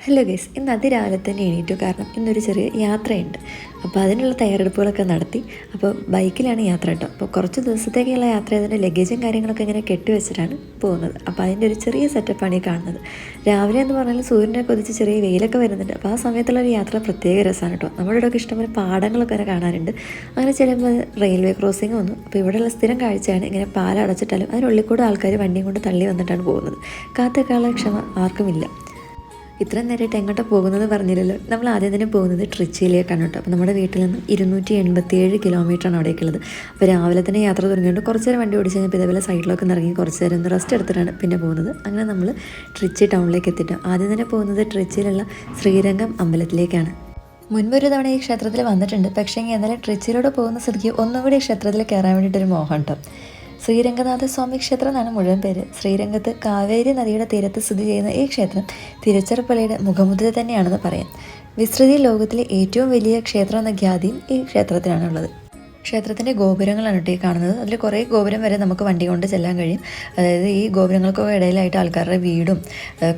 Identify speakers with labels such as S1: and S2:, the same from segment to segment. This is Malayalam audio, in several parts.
S1: ഹലോ ഗൈസ്, ഇന്ന് അതിരാവിലെ തന്നെ എണീറ്റു. കാരണം ഇന്നൊരു ചെറിയ യാത്രയുണ്ട്. അപ്പോൾ അതിനുള്ള തയ്യാറെടുപ്പുകളൊക്കെ നടത്തി. അപ്പോൾ ബൈക്കിലാണ് യാത്ര കേട്ടോ. അപ്പോൾ കുറച്ച് ദിവസത്തേക്കുള്ള യാത്ര ചെയ്തതിൻ്റെ ലഗേജും കാര്യങ്ങളൊക്കെ ഇങ്ങനെ കെട്ടിവെച്ചിട്ടാണ് പോകുന്നത്. അപ്പോൾ അതിൻ്റെ ഒരു ചെറിയ സെറ്റപ്പാണ് ഈ കാണുന്നത്. രാവിലെ എന്ന് പറഞ്ഞാൽ സൂര്യനെ കൊതിച്ച് ചെറിയ വെയിലൊക്കെ വരുന്നുണ്ട്. അപ്പോൾ ആ സമയത്തുള്ളൊരു യാത്ര പ്രത്യേക രസമാണ് കേട്ടോ. നമ്മുടെ ഇവിടെയൊക്കെ ഇഷ്ടംപോലെ പാടങ്ങളൊക്കെ ഇങ്ങനെ കാണാനുണ്ട്. അങ്ങനെ ചിലപ്പോൾ റെയിൽവേ ക്രോസിങ് വന്നു. അപ്പോൾ ഇവിടെയുള്ള സ്ഥിരം കാഴ്ചയാണ് ഇങ്ങനെ പാലടച്ചിട്ടാലും അതിനുള്ളിൽ കൂടെ ആൾക്കാർ വണ്ടിയും കൊണ്ട് തള്ളി വന്നിട്ടാണ് പോകുന്നത്. കാത്തേക്കാനുള്ള ക്ഷമ ആർക്കുമില്ല. ഇത്രയും നേരമായിട്ട് എങ്ങോട്ടാണ് പോകുന്നത് പറഞ്ഞില്ലല്ലോ. നമ്മൾ ആദ്യം തന്നെ പോകുന്നത് ട്രിച്ചിയിലേക്കാണ് കേട്ടോ. അപ്പോൾ നമ്മുടെ വീട്ടിൽ നിന്ന് 287 കിലോമീറ്ററാണ് അവിടേക്കുള്ളത്. അപ്പോൾ രാവിലെ തന്നെ യാത്ര തുടങ്ങിയിട്ട് കുറച്ച് നേരം വണ്ടി ഓടിച്ച് കഴിഞ്ഞപ്പോൾ ഇതേപോലെ സൈഡിലൊക്കെ ഇറങ്ങി കുറച്ച് നേരം ഒന്ന് റെസ്റ്റ് എടുത്തിട്ടാണ് പിന്നെ പോകുന്നത്. അങ്ങനെ നമ്മൾ ട്രിച്ചി ടൗണിലേക്ക് എത്തിയിട്ട് ആദ്യം തന്നെ പോകുന്നത് ട്രിച്ചിയിലുള്ള ശ്രീരംഗം അമ്പലത്തിലേക്കാണ്. മുൻപൊരു തവണ ഈ ക്ഷേത്രത്തിൽ വന്നിട്ടുണ്ട്. പക്ഷേ എന്നാലും ട്രിച്ചിയിലൂടെ പോകുന്ന സ്ഥിതിക്ക് ഒന്നും കൂടി ഈ ക്ഷേത്രത്തിൽ കയറാൻ വേണ്ടിയിട്ടൊരു മോഹം കേട്ടോ. ശ്രീരംഗനാഥ സ്വാമി ക്ഷേത്രം എന്നാണ് മുഴുവൻ പേര്. ശ്രീരംഗത്ത് കാവേരി നദിയുടെ തീരത്ത് സ്ഥിതി ചെയ്യുന്ന ഈ ക്ഷേത്രം തിരുച്ചിറപ്പള്ളിയുടെ മുഖമുദ്ര തന്നെയാണെന്ന് പറയാം. വിസ്തൃതി ലോകത്തിലെ ഏറ്റവും വലിയ ക്ഷേത്രം എന്ന ഖ്യാതിയും ഈ ക്ഷേത്രത്തിനാണുള്ളത്. ക്ഷേത്രത്തിൻ്റെ ഗോപുരങ്ങളാണ് കേട്ടോ ഈ കാണുന്നത്. അതിൽ കുറേ ഗോപുരം വരെ നമുക്ക് വണ്ടി കൊണ്ട് ചെല്ലാൻ കഴിയും. അതായത് ഈ ഗോപുരങ്ങൾക്കൊക്കെ ഇടയിലായിട്ട് ആൾക്കാരുടെ വീടും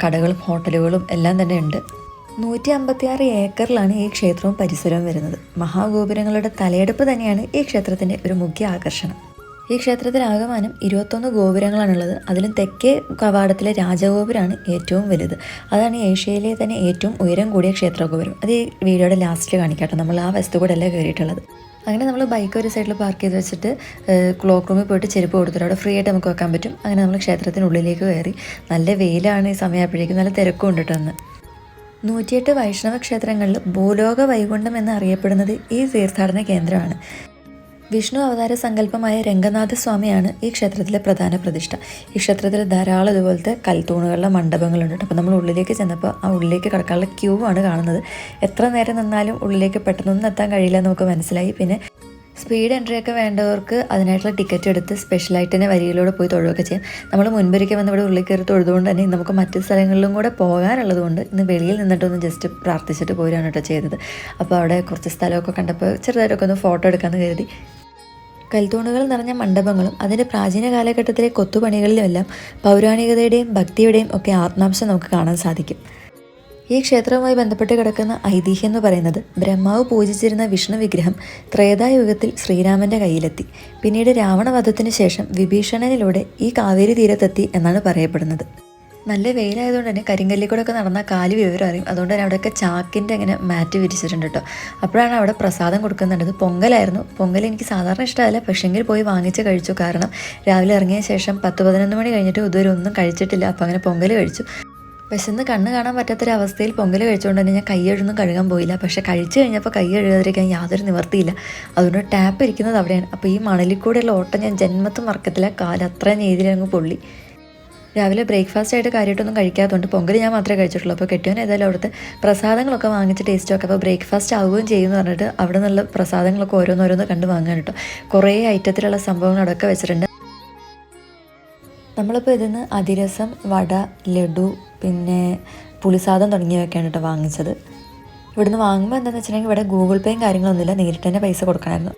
S1: കടകളും ഹോട്ടലുകളും എല്ലാം തന്നെ ഉണ്ട്. 156 ഏക്കറിലാണ് ഈ ക്ഷേത്രവും പരിസരവും വരുന്നത്. മഹാഗോപുരങ്ങളുടെ തലയെടുപ്പ് തന്നെയാണ് ഈ ക്ഷേത്രത്തിൻ്റെ ഒരു മുഖ്യ ആകർഷണം. ഈ ക്ഷേത്രത്തിൽ ആകമാനം 21 ഗോപുരങ്ങളാണുള്ളത്. അതിലും തെക്കേ കവാടത്തിലെ രാജഗോപുരമാണ് ഏറ്റവും വലുത്. അതാണ് ഏഷ്യയിലെ തന്നെ ഏറ്റവും ഉയരം കൂടിയ ക്ഷേത്രഗോപുരം. അത് ഈ വീഡിയോയുടെ ലാസ്റ്റിൽ കാണിക്കാട്ടോ. നമ്മൾ ആ വസ്തു കൂടെ അല്ല കയറിയിട്ടുള്ളത്. അങ്ങനെ നമ്മൾ ബൈക്ക് ഒരു സൈഡിൽ പാർക്ക് ചെയ്ത് വെച്ചിട്ട് ക്ലോക്ക് റൂമിൽ പോയിട്ട് ചെരുപ്പ് കൊടുത്തിട്ട് അവിടെ ഫ്രീ ആയിട്ട് നമുക്ക് വെക്കാൻ പറ്റും. അങ്ങനെ നമ്മൾ ക്ഷേത്രത്തിനുള്ളിലേക്ക് കയറി. നല്ല വെയിലാണ് ഈ സമയമായപ്പോഴേക്കും. നല്ല തിരക്കും ഉണ്ട് കേട്ടോ അന്ന്. 108 വൈഷ്ണവ ക്ഷേത്രങ്ങളിൽ ഭൂലോക വൈകുണ്ഠം എന്നറിയപ്പെടുന്നത് ഈ തീർത്ഥാടന കേന്ദ്രമാണ്. വിഷ്ണു അവതാര സങ്കല്പമായ രംഗനാഥ സ്വാമിയാണ് ഈ ക്ഷേത്രത്തിലെ പ്രധാന പ്രതിഷ്ഠ. ഈ ക്ഷേത്രത്തിൽ ധാരാളം ഇതുപോലത്തെ കൽത്തൂണുകളുടെ മണ്ഡപങ്ങളുണ്ട്. അപ്പോൾ നമ്മൾ ഉള്ളിലേക്ക് ചെന്നപ്പോൾ ആ ഉള്ളിലേക്ക് കിടക്കാനുള്ള ക്യൂ ആണ് കാണുന്നത്. എത്ര നേരം നിന്നാലും ഉള്ളിലേക്ക് പെട്ടെന്നൊന്നും എത്താൻ കഴിയില്ല എന്ന് നമുക്ക് മനസ്സിലായി. പിന്നെ സ്പീഡ് എൻട്രി ഒക്കെ വേണ്ടവർക്ക് അതിനായിട്ടുള്ള ടിക്കറ്റ് എടുത്ത് സ്പെഷ്യലായിട്ട് തന്നെ വരിയിലൂടെ പോയി തൊഴുകയൊക്കെ ചെയ്യാം. നമ്മൾ മുൻപൊരിക്കൽ വന്ന് ഇവിടെ ഉള്ളിൽ കയറി തൊഴുതുകൊണ്ട് തന്നെ നമുക്ക് മറ്റു സ്ഥലങ്ങളിലും കൂടെ പോകാനുള്ളത് കൊണ്ട് ഇന്ന് വെളിയിൽ നിന്നിട്ടൊന്ന് ജസ്റ്റ് പ്രാർത്ഥിച്ചിട്ട് പോരാണ് കേട്ടോ ചെയ്തത്. അപ്പോൾ അവിടെ കുറച്ച് സ്ഥലമൊക്കെ കണ്ടപ്പോൾ ചെറുതായിട്ടൊക്കെ ഒന്ന് ഫോട്ടോ എടുക്കാമെന്ന് കരുതി. കൽത്തൂണുകൾ നിറഞ്ഞ മണ്ഡപങ്ങളും അതിൻ്റെ പ്രാചീന കാലഘട്ടത്തിലെ കൊത്തുപണികളിലുമെല്ലാം പൗരാണികതയുടെയും ഭക്തിയുടെയും ഒക്കെ ആത്മാംശം നമുക്ക് കാണാൻ സാധിക്കും. ഈ ക്ഷേത്രവുമായി ബന്ധപ്പെട്ട് കിടക്കുന്ന ഐതിഹ്യം എന്ന് പറയുന്നത് ബ്രഹ്മാവ് പൂജിച്ചിരുന്ന വിഷ്ണു വിഗ്രഹം ത്രേതായുഗത്തിൽ ശ്രീരാമൻ്റെ കയ്യിലെത്തി. പിന്നീട് രാവണവധത്തിന് ശേഷം വിഭീഷണനിലൂടെ ഈ കാവേരി തീരത്തെത്തി എന്നാണ് പറയപ്പെടുന്നത്. നല്ല വെയിലായതുകൊണ്ട് തന്നെ കരിങ്കല്ലിൽ കൂടെ ഒക്കെ നടന്നാൽ കാല് വിവരം അറിയും. അതുകൊണ്ട് തന്നെ അവിടെയൊക്കെ ചാക്കിൻ്റെ അങ്ങനെ മാറ്റ് വിരിച്ചിട്ടുണ്ട് കേട്ടോ. അപ്പോഴാണ് അവിടെ പ്രസാദം കൊടുക്കുന്നുണ്ടത്. പൊങ്കലായിരുന്നു. പൊങ്കൽ എനിക്ക് സാധാരണ ഇഷ്ടമല്ല, പക്ഷേങ്കിൽ പോയി വാങ്ങിച്ച് കഴിച്ചു. കാരണം രാവിലെ ഇറങ്ങിയ ശേഷം 10-11 മണി കഴിഞ്ഞിട്ട് ഇതുവരെ ഒന്നും കഴിച്ചിട്ടില്ല. അപ്പോൾ അങ്ങനെ പൊങ്കൽ കഴിച്ചു. വിശന്ന് കണ്ണ് കാണാൻ പറ്റാത്തൊരവസ്ഥയിൽ പൊങ്കൽ കഴിച്ചുകൊണ്ട് തന്നെ ഞാൻ കൈയ്യൊന്നും കഴുകാൻ പോയില്ല. പക്ഷേ കഴിച്ചു കഴിഞ്ഞപ്പോൾ കൈ കഴുകാതിരിക്കാൻ യാതൊരു നിവർത്തിയില്ല. അതുകൊണ്ട് ടാപ്പ് ഇരിക്കുന്നത് അവിടെയാണ്. അപ്പോൾ ഈ മണലിൽ കൂടെയുള്ള ഓട്ടം ഞാൻ ജന്മത്തും മറക്കത്തില്ല. കാല് അത്രയും രീതിയിലങ്ങ് പൊള്ളി. രാവിലെ ബ്രേക്ക്ഫാസ്റ്റ് ആയിട്ട് കാര്യമായിട്ടൊന്നും കഴിക്കാത്തതുകൊണ്ട് പൊങ്കൽ ഞാൻ മാത്രമേ കഴിച്ചിട്ടുള്ളൂ. അപ്പോൾ കെട്ടിയവൻ ഏതായാലും അവിടുത്തെ പ്രസാദങ്ങളൊക്കെ വാങ്ങിച്ച് ടേസ്റ്റ് ഒക്കെ അപ്പോൾ ബ്രേക്ക്ഫാസ്റ്റ് ആവുകയും ചെയ്യുമെന്ന് പറഞ്ഞിട്ട് അവിടെ നിന്നുള്ള പ്രസാദങ്ങളൊക്കെ ഓരോന്നോരോന്ന് കണ്ട് വാങ്ങാൻ കേട്ടോ. കുറേ ഐറ്റത്തിലുള്ള സംഭവങ്ങൾ അവിടെയൊക്കെ വെച്ചിട്ടുണ്ട്. നമ്മളിപ്പോൾ ഇതിന്ന് അതിരസം, വട, ലഡു, പിന്നെ പുളിസാദം തുടങ്ങിയവയൊക്കെയാണ് കേട്ടോ വാങ്ങിച്ചത്. ഇവിടുന്ന് വാങ്ങുമ്പോൾ എന്താണെന്ന് വെച്ചിട്ടുണ്ടെങ്കിൽ ഇവിടെ ഗൂഗിൾ പേയും കാര്യങ്ങളൊന്നുമില്ല, നേരിട്ട് തന്നെ പൈസ കൊടുക്കണമായിരുന്നു.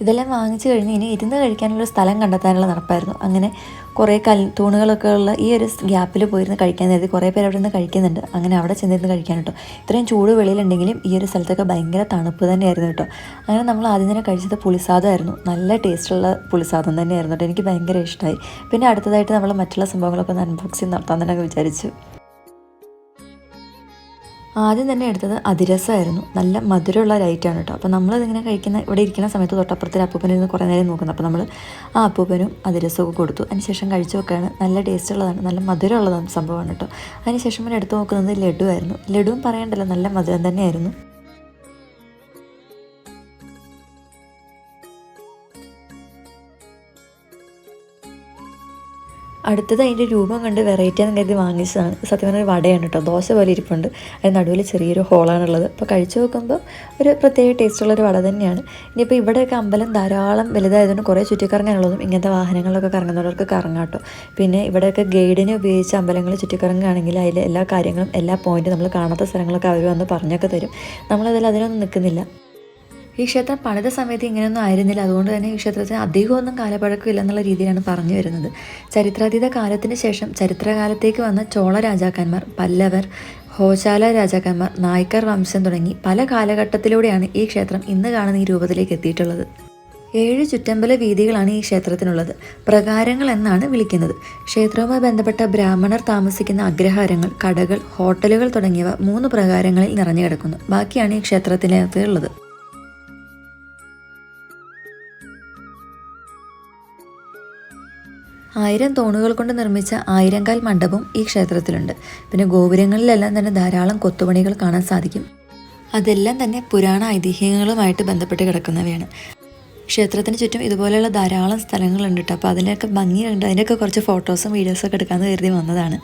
S1: ഇതെല്ലാം വാങ്ങിച്ചു കഴിഞ്ഞ് ഇനി ഇരുന്ന് കഴിക്കാനുള്ള സ്ഥലം കണ്ടെത്താനുള്ള നടപ്പായിരുന്നു. അങ്ങനെ കുറേ തൂണുകളൊക്കെ ഉള്ള ഈ ഒരു ഗ്യാപ്പിൽ പോയിരുന്ന് കഴിക്കാൻ നേരത്തെ കുറേ പേര് അവിടെ നിന്ന് കഴിക്കുന്നുണ്ട്. അങ്ങനെ അവിടെ ചെന്നിരുന്ന് കഴിക്കാൻ കേട്ടോ. ഇത്രയും ചൂട് വെളിയിലുണ്ടെങ്കിലും ഈ ഒരു സ്ഥലത്തൊക്കെ ഭയങ്കര തണുപ്പ് തന്നെയായിരുന്നു കേട്ടോ. അങ്ങനെ നമ്മൾ ആദ്യം തന്നെ കഴിച്ചത് പുളിസാദമായിരുന്നു. നല്ല ടേസ്റ്റുള്ള പുളിസാദം തന്നെയായിരുന്നു കേട്ടോ. എനിക്ക് ഭയങ്കര ഇഷ്ടമായി. പിന്നെ അടുത്തതായിട്ട് നമ്മൾ മറ്റുള്ള സംഭവങ്ങളൊക്കെ ഒന്ന് അൺബോക്സിങ് നടത്താൻ തന്നെ വിചാരിച്ചു. ആദ്യം തന്നെ എടുത്തത് അതിരസമായിരുന്നു. നല്ല മധുരമുള്ള ലൈറ്റാണ് കേട്ടോ. അപ്പോൾ നമ്മളിതിങ്ങനെ ഇവിടെ ഇരിക്കുന്ന സമയത്ത് തൊട്ടപ്പുറത്തിൽ അപ്പൂപ്പനിരുന്ന് കുറേ നേരം നോക്കുന്നത്. അപ്പോൾ നമ്മൾ ആ അപ്പൂപ്പനും അതിരസമൊക്കെ കൊടുത്തു. അതിനുശേഷം കഴിച്ചു നോക്കുകയാണ്. നല്ല ടേസ്റ്റുള്ളതാണ്, നല്ല മധുരമുള്ളതാണ് സംഭവമാണ് കേട്ടോ. അതിനുശേഷം പിന്നെ എടുത്ത് നോക്കുന്നത് ലഡു ആയിരുന്നു. ലഡുവും പറയണ്ടല്ലോ, നല്ല മധുരം തന്നെയായിരുന്നു. അടുത്തത് അതിൻ്റെ രൂപം കണ്ട് വെറൈറ്റി ആണെന്ന് കരുതി വാങ്ങിച്ചതാണ്. സത്യം പറഞ്ഞാൽ ഒരു വടയാണ് കേട്ടോ. ദോശ പോലെ ഇരിപ്പുണ്ട്. അതിന് നടുവിൽ ചെറിയൊരു ഹോളാണുള്ളത്. അപ്പോൾ കഴിച്ചു നോക്കുമ്പോൾ ഒരു പ്രത്യേക ടേസ്റ്റുള്ളൊരു വട തന്നെയാണ്. ഇനിയിപ്പോൾ ഇവിടെയൊക്കെ അമ്പലം ധാരാളം വലുതായതുകൊണ്ട് കുറേ ചുറ്റിക്കറങ്ങാനുള്ളതും ഇങ്ങനത്തെ വാഹനങ്ങളൊക്കെ കറങ്ങുന്നവർക്ക് കറങ്ങാം കേട്ടോ. പിന്നെ ഇവിടെയൊക്കെ ഗൈഡിനെ ഉപയോഗിച്ച് അമ്പലങ്ങൾ ചുറ്റിക്കറങ്ങുകയാണെങ്കിൽ അതിൽ എല്ലാ കാര്യങ്ങളും എല്ലാ പോയിൻറ്റും നമ്മൾ കാണാത്ത സ്ഥലങ്ങളൊക്കെ അവർ വന്ന് പറഞ്ഞൊക്കെ തരും. നമ്മളതിലൊന്നും നിൽക്കുന്നില്ല. ഈ ക്ഷേത്രം പണിത സമയത്ത് ഇങ്ങനെയൊന്നും ആയിരുന്നില്ല. അതുകൊണ്ട് തന്നെ ഈ ക്ഷേത്രത്തിന് അധികമൊന്നും കാലപ്പഴക്കമില്ല എന്നുള്ള രീതിയിലാണ് പറഞ്ഞു വരുന്നത്. ചരിത്രാതീത കാലത്തിന് ശേഷം ചരിത്രകാലത്തേക്ക് വന്ന ചോള രാജാക്കന്മാർ, പല്ലവർ, ഹോശാല രാജാക്കന്മാർ, നായ്ക്കർ വംശം തുടങ്ങി പല കാലഘട്ടത്തിലൂടെയാണ് ഈ ക്ഷേത്രം ഇന്ന് കാണുന്ന ഈ രൂപത്തിലേക്ക് എത്തിയിട്ടുള്ളത്. 7 ചുറ്റമ്പല വീഥികളാണ് ഈ ക്ഷേത്രത്തിനുള്ളത്. പ്രകാരങ്ങൾ എന്നാണ് വിളിക്കുന്നത്. ക്ഷേത്രവുമായി ബന്ധപ്പെട്ട ബ്രാഹ്മണർ താമസിക്കുന്ന അഗ്രഹാരങ്ങൾ, കടകൾ, ഹോട്ടലുകൾ തുടങ്ങിയവ 3 പ്രകാരങ്ങളിൽ നിറഞ്ഞു കിടക്കുന്നു. ബാക്കിയാണ് ഈ ക്ഷേത്രത്തിനകത്ത് ഉള്ളത്. 1000 തൂണുകൾ കൊണ്ട് നിർമ്മിച്ച 1000-കാൽ മണ്ഡപം ഈ ക്ഷേത്രത്തിലുണ്ട്. പിന്നെ ഗോപുരങ്ങളിലെല്ലാം തന്നെ ധാരാളം കൊത്തുപണികൾ കാണാൻ സാധിക്കും. അതെല്ലാം തന്നെ പുരാണ ഐതിഹ്യങ്ങളുമായിട്ട് ബന്ധപ്പെട്ട് കിടക്കുന്നവയാണ്. ക്ഷേത്രത്തിന് ചുറ്റും ഇതുപോലെയുള്ള ധാരാളം സ്ഥലങ്ങളുണ്ട് കേട്ടോ. അപ്പോൾ അതിൻ്റെയൊക്കെ ഭംഗിയുണ്ട്. അതിൻ്റെയൊക്കെ കുറച്ച് ഫോട്ടോസും വീഡിയോസൊക്കെ എടുക്കാമെന്ന് കരുതി വന്നതാണ്.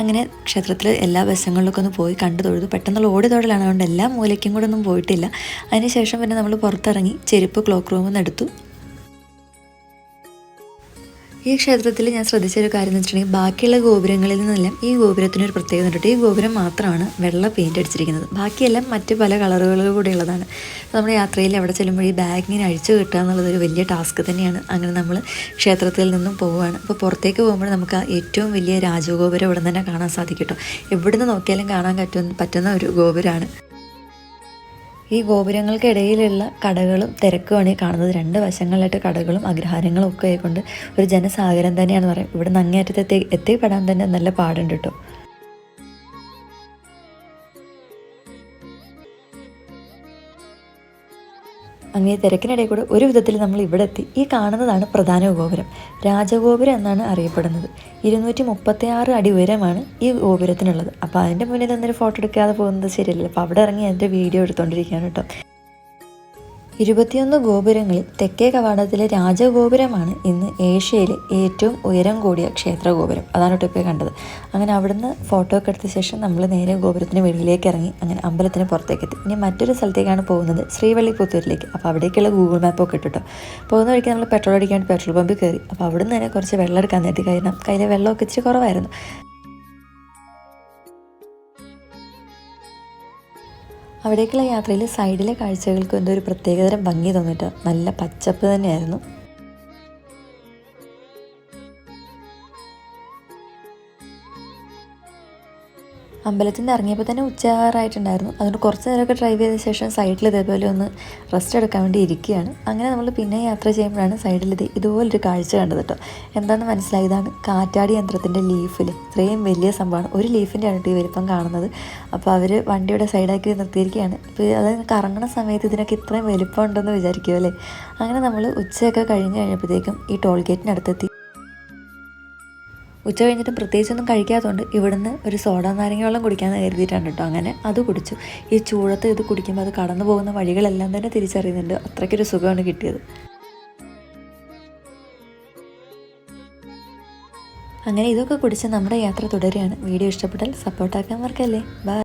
S1: അങ്ങനെ ക്ഷേത്രത്തിൽ എല്ലാ വശങ്ങളിലൊക്കെ ഒന്ന് പോയി കണ്ടു തൊഴുതു. പെട്ടെന്നുള്ള ഓടി തൊടലാണ്, അതുകൊണ്ട് എല്ലാ മൂലയ്ക്കും കൂടെ ഒന്നും പോയിട്ടില്ല. അതിനുശേഷം പിന്നെ നമ്മൾ പുറത്തിറങ്ങി ചെരുപ്പ് ക്ലോക്ക് റൂമിൽ നിന്ന് എടുത്തു. ഈ ക്ഷേത്രത്തിൽ ഞാൻ ശ്രദ്ധിച്ചൊരു കാര്യം എന്ന് വെച്ചിട്ടുണ്ടെങ്കിൽ, ബാക്കിയുള്ള ഗോപുരങ്ങളിൽ നിന്നെല്ലാം ഈ ഗോപുരത്തിനൊരു പ്രത്യേകത ഉണ്ട്. ഈ ഗോപുരം മാത്രമാണ് വെള്ള പെയിൻ്റ് അടിച്ചിരിക്കുന്നത്. ബാക്കിയെല്ലാം മറ്റ് പല കളറുകൾ കൂടെ ഉള്ളതാണ്. നമ്മുടെ യാത്രയിൽ എവിടെ ചെല്ലുമ്പോൾ ഈ ബാഗിങ്ങനെ അഴിച്ചു കിട്ടുക എന്നുള്ളതൊരു വലിയ ടാസ്ക് തന്നെയാണ്. അങ്ങനെ നമ്മൾ ക്ഷേത്രത്തിൽ നിന്നും പോവുകയാണ്. അപ്പോൾ പുറത്തേക്ക് പോകുമ്പോൾ നമുക്ക് ആ ഏറ്റവും വലിയ രാജഗോപുരം ഇവിടെ തന്നെ കാണാൻ സാധിക്കും കേട്ടോ. എവിടെ നിന്ന് നോക്കിയാലും കാണാൻ പറ്റുന്ന ഒരു ഗോപുരമാണ്. ഈ ഗോപുരങ്ങൾക്കിടയിലുള്ള കടകളും തിരക്കുമാണ് ഈ കാണുന്നത്. 2 വശങ്ങളിലായിട്ട് കടകളും അഗ്രഹാരങ്ങളും ഒക്കെ ആയിക്കൊണ്ട് ഒരു ജനസാഗരം തന്നെയാണെന്ന് പറയും. ഇവിടെ നിന്ന് അങ്ങേയറ്റത്തെ എത്തിപ്പെടാൻ തന്നെ നല്ല പാടുണ്ട് കേട്ടോ. അങ്ങനെ തിരക്കിനിടയിൽ കൂടെ ഒരു വിധത്തിൽ നമ്മൾ ഇവിടെ എത്തി. ഈ കാണുന്നതാണ് പ്രധാന ഗോപുരം. രാജഗോപുരം എന്നാണ് അറിയപ്പെടുന്നത്. 236 അടി ഉയരമാണ് ഈ ഗോപുരത്തിനുള്ളത്. അപ്പോൾ അതിൻ്റെ മുന്നിൽ നിന്നൊരു ഫോട്ടോ എടുക്കാതെ പോകുന്നത് ശരിയല്ലല്ലോ. അപ്പോൾ അവിടെ ഇറങ്ങി എൻ്റെ വീഡിയോ എടുത്തുകൊണ്ടിരിക്കുകയാണ് കേട്ടോ. 21 ഗോപുരങ്ങളിൽ തെക്കേ കവാടത്തിലെ രാജഗോപുരമാണ് ഇന്ന് ഏഷ്യയിലെ ഏറ്റവും ഉയരം കൂടിയ ക്ഷേത്രഗോപുരം. അതാണ് ഇപ്പോൾ കണ്ടത്. അങ്ങനെ അവിടുന്ന് ഫോട്ടോ ഒക്കെ എടുത്ത ശേഷം നമ്മൾ നേരെ ഗോപുരത്തിന് വെളിയിലേക്ക് ഇറങ്ങി അങ്ങനെ അമ്പലത്തിന് പുറത്തേക്ക് എത്തി. ഇനി മറ്റൊരു സ്ഥലത്തേക്കാണ് പോകുന്നത്, ശ്രീവള്ളിപുത്തൂരിലേക്ക്. അപ്പോൾ അവിടേക്കുള്ള ഗൂഗിൾ മാപ്പൊക്കെ ഇട്ടിട്ടോ. പോകുന്ന വഴിക്ക് നമ്മൾ പെട്രോൾ അടിക്കാൻ പെട്രോൾ പമ്പിൽ കയറി. അപ്പോൾ അവിടുന്ന് തന്നെ കുറച്ച് വെള്ളം എടുക്കാൻ നേരത്തി. കാരണം കയ്യിലെ വെള്ളമൊക്കെ ഇച്ചിരി കുറവായിരുന്നു. അവിടേക്കുള്ള യാത്രയിൽ സൈഡിലെ കാഴ്ചകൾക്ക് എന്തോ ഒരു പ്രത്യേകതരം ഭംഗി തോന്നിയിട്ട് നല്ല പച്ചപ്പ് തന്നെയായിരുന്നു. അമ്പലത്തിൽ നിന്ന് ഇറങ്ങിയപ്പോൾ തന്നെ ഉച്ചയാറായിട്ടുണ്ടായിരുന്നു. അതുകൊണ്ട് കുറച്ച് നേരമൊക്കെ ഡ്രൈവ് ചെയ്ത ശേഷം സൈഡിൽ ഇതേപോലെ ഒന്ന് റെസ്റ്റ് എടുക്കാൻ വേണ്ടി ഇരിക്കുകയാണ്. അങ്ങനെ നമ്മൾ പിന്നെ യാത്ര ചെയ്യുമ്പോഴാണ് സൈഡിൽ ഇതുപോലൊരു കാഴ്ച കണ്ടത് കേട്ടോ. എന്താണെന്ന് മനസ്സിലായതാണ് കാറ്റാടി യന്ത്രത്തിൻ്റെ ലീഫിൽ ഇത്രയും വലിയ സംഭവമാണ്. ഒരു ലീഫിൻ്റെ ആണ് ഈ വലിപ്പം കാണുന്നത്. അപ്പോൾ അവർ വണ്ടിയുടെ സൈഡാക്കി നിർത്തിയിരിക്കുകയാണ്. ഇപ്പോൾ അത് കറങ്ങുന്ന സമയത്ത് ഇതിനൊക്കെ ഇത്രയും വലിപ്പം ഉണ്ടെന്ന് വിചാരിക്കുമല്ലേ. അങ്ങനെ നമ്മൾ ഉച്ചയൊക്കെ കഴിഞ്ഞപ്പോഴത്തേക്കും ഈ ടോൾ ഗേറ്റിനടുത്തെത്തി. ഉച്ച കഴിഞ്ഞിട്ട് പ്രത്യേകിച്ചൊന്നും കഴിക്കാത്തതുകൊണ്ട് ഇവിടുന്ന് ഒരു സോഡ നാരങ്ങ വെള്ളം കുടിക്കാമെന്ന് കരുതിയിട്ടാണ് കേട്ടോ. അങ്ങനെ അത് കുടിച്ചു. ഈ ചൂടത്ത് ഇത് കുടിക്കുമ്പോൾ അത് കടന്നു പോകുന്ന വഴികളെല്ലാം തന്നെ തിരിച്ചറിയുന്നുണ്ട്. അത്രയ്ക്കൊരു സുഖമാണ് കിട്ടിയത്. അങ്ങനെ ഇതൊക്കെ കുടിച്ച് നമ്മുടെ യാത്ര തുടരുകയാണ്. വീഡിയോ ഇഷ്ടപ്പെട്ടാൽ സപ്പോർട്ടാക്കാൻ മറക്കല്ലേ. ബൈ.